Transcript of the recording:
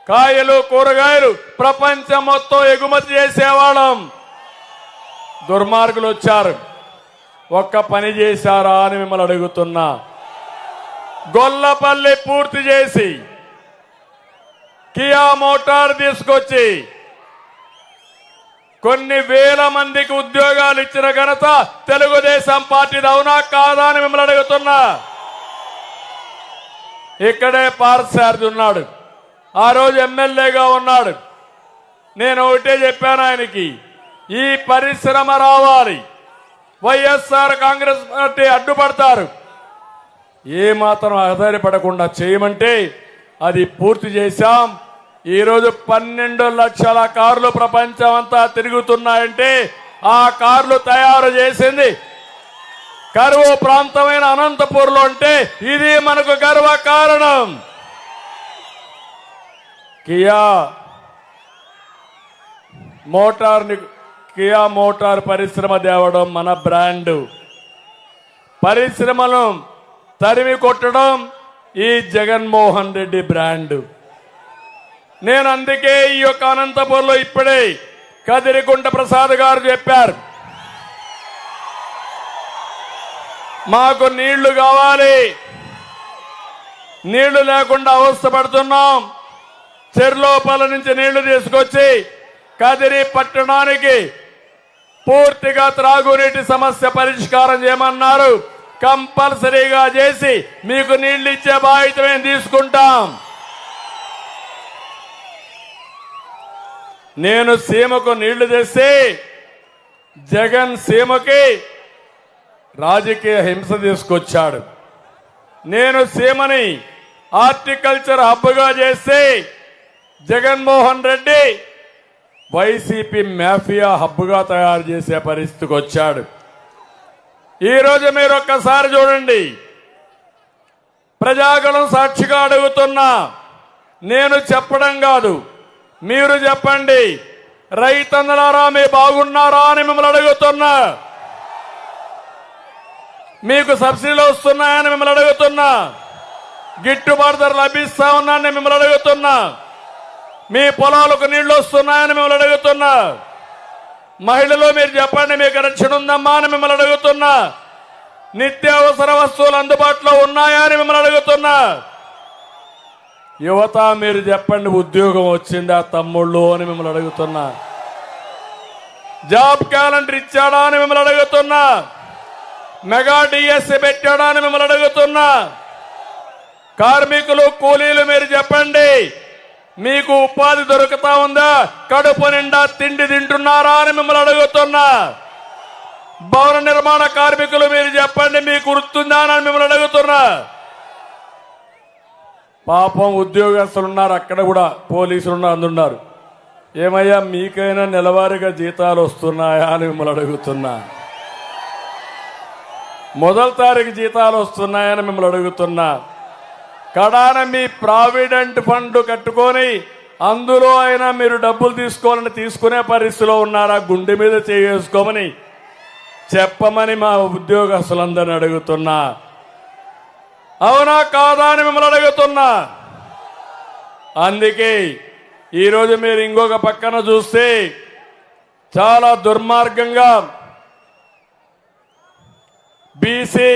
కాయలు కూరగాయలు ప్రపంచం మొత్తం ఎగుమతి చేసేవాళ్ళం. దుర్మార్గులు వచ్చారు, ఒక్క పని చేశారా అని మిమ్మల్ని అడుగుతున్నా. గొల్లపల్లి పూర్తి చేసి కియా మోటార్ తీసుకొచ్చి కొన్ని వేల మందికి ఉద్యోగాలు ఇచ్చిన ఘనత తెలుగుదేశం పార్టీది. అవునా కాదా అని మిమ్మల్ని అడుగుతున్నా. ఇక్కడే పార్థసారథి ఉన్నాడు, ఆ రోజు ఎమ్మెల్యేగా ఉన్నాడు. నేను ఒకటే చెప్పాను ఆయనకి, ఈ పరిశ్రమ రావాలి, వైఎస్ఆర్ కాంగ్రెస్ పార్టీ అడ్డుపడతారు, ఏ మాత్రం ఆధారపడకుండా చేయమంటే అది పూర్తి చేశాం. ఈరోజు 12 లక్షల కార్లు ప్రపంచం అంతా తిరుగుతున్నాయంటే ఆ కార్లు తయారు చేసింది కరువు ప్రాంతమైన అనంతపూర్లో అంటే ఇది మనకు గర్వ కారణం. కియా మోటార్ పరిశ్రమ తేవడం మన బ్రాండ్. పరిశ్రమను తరిమి కొట్టడం ఈ జగన్మోహన్ రెడ్డి బ్రాండ్. నేను అందుకే ఈ యొక్క అనంతపూర్లో ఇప్పుడే కదిరిగుంట ప్రసాద్ గారు చెప్పారు, మాకు నీళ్లు కావాలి, నీళ్లు లేకుండా అవస్థపడుతున్నాం. చెర్లోపల నుంచి నీళ్లు తీసుకొచ్చి కదిరి పట్టణానికి పూర్తిగా త్రాగునీటి సమస్య పరిష్కారం చేయమన్నారు. కంపల్సరీగా చేసి మీకు నీళ్లు ఇచ్చే బాధ్యత మేము తీసుకుంటాం. నేను సీమకు నీళ్లు తెస్తే జగన్ సీమకి రాజకీయ హింస తీసుకొచ్చాడు. నేను సీమని హార్టికల్చర్ హబ్గా చేస్తే జగన్మోహన్ రెడ్డి వైసీపీ మాఫియా హబ్గా తయారు చేసే పరిస్థితికి వచ్చాడు. ఈరోజు మీరు ఒక్కసారి చూడండి, ప్రజాగణం సాక్షిగా అడుగుతున్నా, నేను చెప్పడం కాదు, మీరు చెప్పండి, రైతన్నలారా మీ బాగున్నారా అని మిమ్మల్ని అడుగుతున్నా. మీకు సబ్సిడీలు వస్తున్నాయని మిమ్మల్ని అడుగుతున్నా. గిట్టుబాటు ధర లభిస్తా ఉన్నాయని మిమ్మల్ని అడుగుతున్నా. మీ పొలాలకు నీళ్లు వస్తున్నాయని మిమ్మల్ని అడుగుతున్నా. మహిళలు మీరు చెప్పండి, మీకు రక్షణ ఉందమ్మా అని మిమ్మల్ని అడుగుతున్నా. నిత్యావసర వస్తువులు అందుబాటులో ఉన్నాయా అని మిమ్మల్ని అడుగుతున్నా. యువత మీరు చెప్పండి, ఉద్యోగం వచ్చిందా తమ్ముళ్ళు అని మిమ్మల్ని అడుగుతున్నా. జాబ్ క్యాలెండర్ ఇచ్చాడా అని మిమ్మల్ని అడుగుతున్నా. మెగా డిఎస్సి పెట్టాడా అని మిమ్మల్ని అడుగుతున్నా. కార్మికులు కూలీలు మీరు చెప్పండి, మీకు ఉపాధి దొరుకుతా ఉందా, కడుపు నిండా తిండి తింటున్నారా అని మిమ్మల్ని అడుగుతున్నా. భవన నిర్మాణ కార్మికులు మీరు చెప్పండి, మీకు గుర్తుందా అని మిమ్మల్ని అడుగుతున్నా. పాపం ఉద్యోగస్తులు ఉన్నారు, అక్కడ కూడా పోలీసులు అందున్నారు. ఏమయ్యా మీకైనా నెలవారీగా జీతాలు వస్తున్నాయా అని మిమ్మల్ని అడుగుతున్నా. మొదటి తారీఖు జీతాలు వస్తున్నాయని మిమ్మల్ని అడుగుతున్నా. కడాన మీ ప్రావిడెంట్ ఫండ్ కట్టుకొని అందులో అయినా మీరు డబ్బులు తీసుకోవాలని తీసుకునే పరిస్థితిలో ఉన్నారా? గుండె మీద చేసుకోమని చెప్పమని మా ఉద్యోగస్తులందరినీ అడుగుతున్నా. అవునా కాదా అని మిమ్మల్ని అడుగుతున్నా. అందుకే ఈరోజు మీరు ఇంకొక పక్కన చూస్తే చాలా దుర్మార్గంగా బీసీ